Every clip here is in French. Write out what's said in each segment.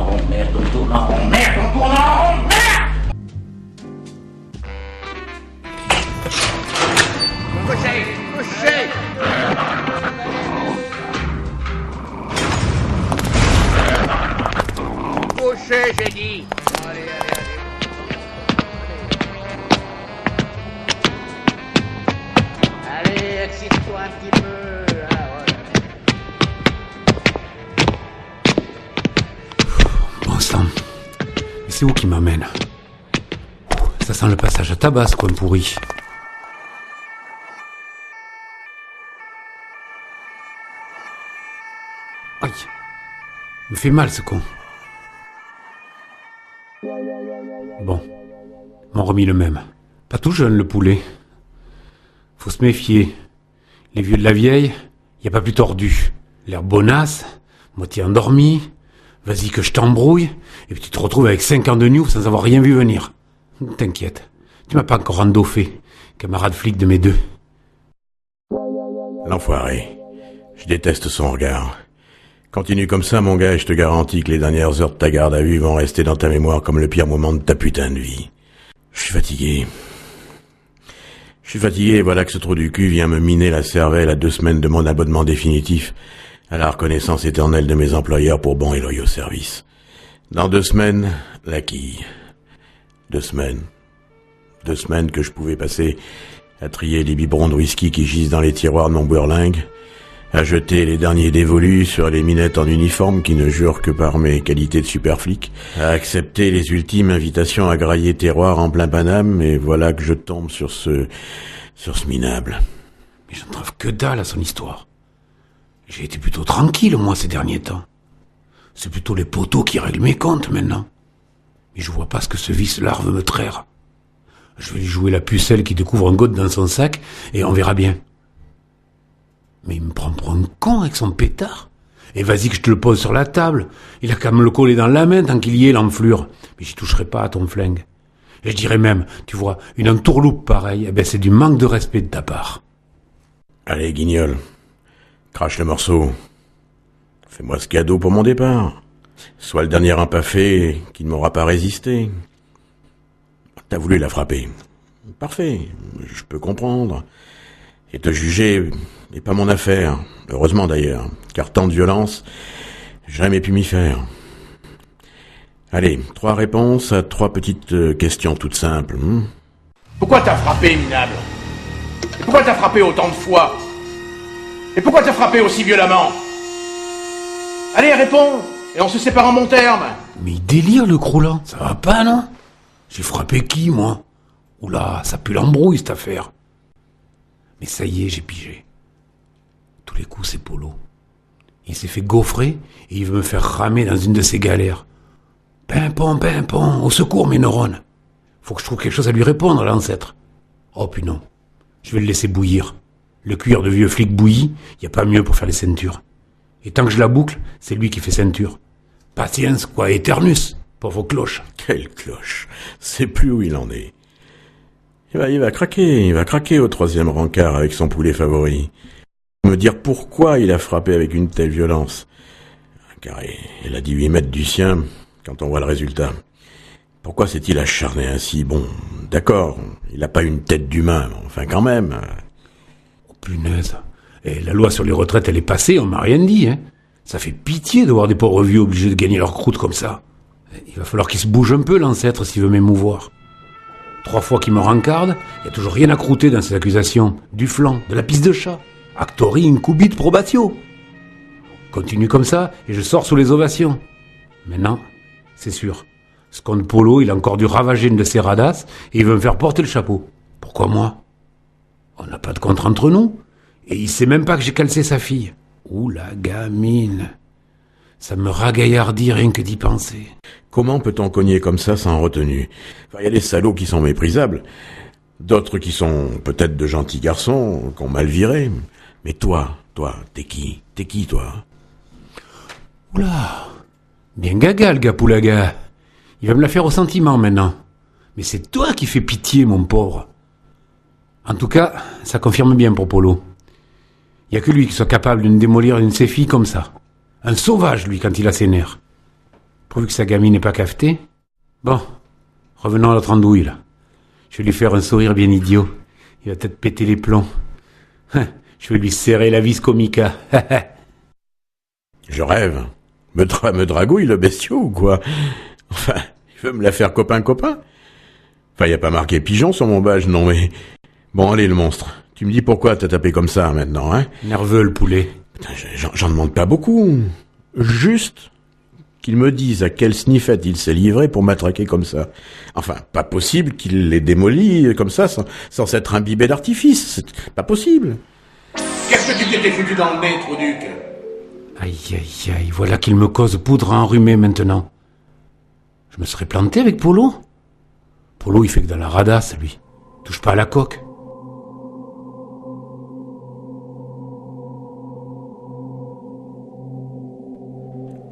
en rond, merde, on tourne en rond, merde, on tourne en rond, merde! Couchez! Couchez! Couchez, j'ai dit! Allez, allez, allez. Allez, excite-toi un petit peu. Ah, voilà. Bon sang. Mais c'est où qui m'amène? Ça sent le passage à tabac, ce coin pourri. Aïe. Il me fait mal, ce con. Bon. M'en remis le même. Pas tout jeune, le poulet. Faut se méfier. Les vieux de la vieille, y a pas plus tordu. L'air bonasse, moitié endormi. Vas-y que je t'embrouille, et puis tu te retrouves avec 5 ans de news sans avoir rien vu venir. T'inquiète, tu m'as pas encore endoffé, camarade flic de mes deux. L'enfoiré. Je déteste son regard. Continue comme ça, mon gars, et je te garantis que les dernières heures de ta garde à vue vont rester dans ta mémoire comme le pire moment de ta putain de vie. Je suis fatigué. Et voilà que ce trou du cul vient me miner la cervelle à 2 semaines de mon abonnement définitif à la reconnaissance éternelle de mes employeurs pour bons et loyaux services. Dans 2 semaines, la quille. 2 semaines. 2 semaines que je pouvais passer à trier les biberons de whisky qui gisent dans les tiroirs de mon beurlingue, à jeter les derniers dévolus sur les minettes en uniforme qui ne jurent que par mes qualités de super flic, à accepter les ultimes invitations à grailler terroir en plein Paname, et voilà que je tombe sur ce minable. Mais j'en trouve que dalle à son histoire. J'ai été plutôt tranquille, moi, ces derniers temps. C'est plutôt les poteaux qui règlent mes comptes, maintenant. Mais je vois pas ce que ce vice-là veut me traire. Je vais lui jouer la pucelle qui découvre un gosse dans son sac, et on verra bien. Mais il me prend pour un con avec son pétard. Et vas-y que je te le pose sur la table. Il a qu'à me le coller dans la main tant qu'il y est, l'enflure. Mais j'y toucherai pas à ton flingue. Et je dirais même, tu vois, une entourloupe pareille, eh ben c'est du manque de respect de ta part. Allez, guignol. Crache le morceau. Fais-moi ce cadeau pour mon départ. Sois le dernier empaffé qui ne m'aura pas résisté. T'as voulu la frapper. Parfait, je peux comprendre. Et te juger n'est pas mon affaire. Heureusement d'ailleurs, car tant de violence, j'ai jamais pu m'y faire. Allez, 3 réponses à 3 petites questions toutes simples. Pourquoi t'as frappé, minable? Et pourquoi t'as frappé autant de fois? Et pourquoi t'as frappé aussi violemment? Allez, réponds, et on se sépare en bons termes. Mais il délire, le croulant. Ça va pas, non? J'ai frappé qui, moi? Oula, ça pue l'embrouille, cette affaire. Mais ça y est, j'ai pigé. Tous les coups, c'est Polo. Il s'est fait gaufrer et il veut me faire ramer dans une de ses galères. Pimpon, au secours, mes neurones. Faut que je trouve quelque chose à lui répondre, l'ancêtre. Oh, puis non. Je vais le laisser bouillir. Le cuir de vieux flic bouilli, y a pas mieux pour faire les ceintures. Et tant que je la boucle, c'est lui qui fait ceinture. Patience, quoi, Eternus. Pauvre cloche. Quelle cloche. C'est plus où il en est. Il va craquer au 3e rencard avec son poulet favori. Me dire pourquoi il a frappé avec une telle violence. Car il a 18 mètres du sien quand on voit le résultat. Pourquoi s'est-il acharné ainsi? Bon, d'accord, il n'a pas une tête d'humain, mais enfin quand même. Oh punaise. Et la loi sur les retraites, elle est passée, on m'a rien dit, hein. Ça fait pitié de voir des pauvres vieux obligés de gagner leur croûte comme ça. Il va falloir qu'il se bouge un peu, l'ancêtre, s'il veut m'émouvoir. 3 fois qu'il me rencarde, il y a toujours rien à croûter dans ces accusations. Du flanc, de la pisse de chat. Actori incubit probatio. Continue comme ça, et je sors sous les ovations. Maintenant, c'est sûr. Ce comte Polo, il a encore dû ravager une de ses radasses, et il veut me faire porter le chapeau. Pourquoi moi? On n'a pas de contre entre nous. Et il sait même pas que j'ai calcé sa fille. Ouh la gamine. Ça me ragaillardit rien que d'y penser. Comment peut-on cogner comme ça sans retenue? Enfin, y a des salauds qui sont méprisables. D'autres qui sont peut-être de gentils garçons, qu'on mal viré. Mais toi, t'es qui? T'es qui, toi? Oula. Bien gaga, le gars poulaga. Il va me la faire au sentiment, maintenant. Mais c'est toi qui fais pitié, mon pauvre. En tout cas, ça confirme bien pour Polo. Y a que lui qui soit capable de me démolir une de ses filles comme ça. Un sauvage, lui, quand il a ses nerfs. Pourvu que sa gamine n'est pas cafetée. Bon, revenons à notre andouille, là. Je vais lui faire un sourire bien idiot. Il va peut-être péter les plombs. Je vais lui serrer la vis comica. Je rêve. Me dragouille le bestiau ou quoi? Enfin, il veut me la faire copain-copain? Enfin, y a pas marqué pigeon sur mon badge, non mais... Bon, allez le monstre. Tu me dis pourquoi t'as tapé comme ça maintenant, hein? Nerveux le poulet. Putain, j'en demande pas beaucoup. Juste qu'il me dise à quelle sniffette il s'est livré pour m'attraquer comme ça. Enfin, pas possible qu'il l'ait démoli comme ça sans s'être imbibé d'artifice. C'est pas possible. Qu'est-ce que tu t'étais foutu dans le nez, Trouduc? Aïe, aïe, aïe, voilà qu'il me cause poudre à enrhumer maintenant. Je me serais planté avec Polo? Polo, il fait que dans la radasse, lui. Touche pas à la coque.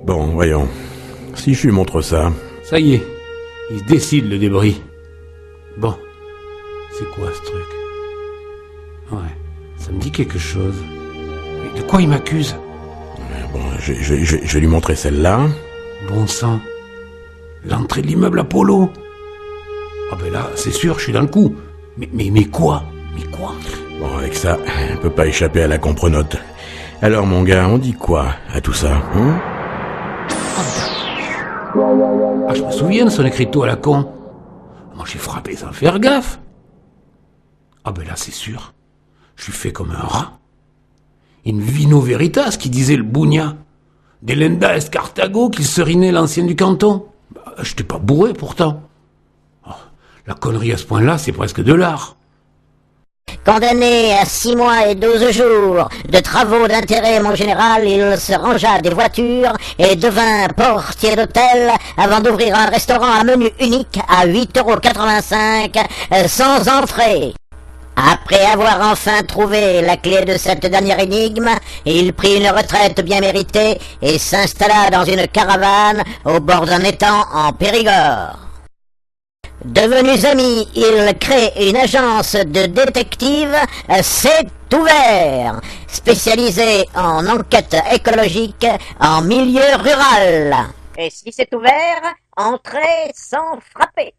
Bon, voyons. Si je lui montre ça... Ça y est, il se décide le débris. Bon, c'est quoi ce truc? Ouais, ça me dit quelque chose. Mais de quoi il m'accuse? Bon, je vais lui montrer celle-là. Bon sang. L'entrée de l'immeuble Apollo. Ah ben là, c'est sûr, je suis dans le coup. Mais quoi? Mais quoi? Bon, avec ça, on peut pas échapper à la comprenote. Alors, mon gars, on dit quoi à tout ça, hein? Ah, je me souviens de son écriteau à la con. Moi, j'ai frappé sans faire gaffe. Ah ben là, c'est sûr. Je suis fait comme un rat. In vino veritas, qui disait le bougna. Delenda est Carthago, qu'il serinait l'ancien du canton. Bah, j'étais pas bourré, pourtant. Oh, la connerie à ce point-là, c'est presque de l'art. Condamné à 6 mois et 12 jours de travaux d'intérêt, mon général, il se rangea des voitures et devint portier d'hôtel avant d'ouvrir un restaurant à menu unique à 8,85 € sans entrée. Après avoir enfin trouvé la clé de cette dernière énigme, il prit une retraite bien méritée et s'installa dans une caravane au bord d'un étang en Périgord. Devenus amis, ils créent une agence de détectives, C'est ouvert, spécialisée en enquête écologique en milieu rural. Et si c'est ouvert, entrez sans frapper.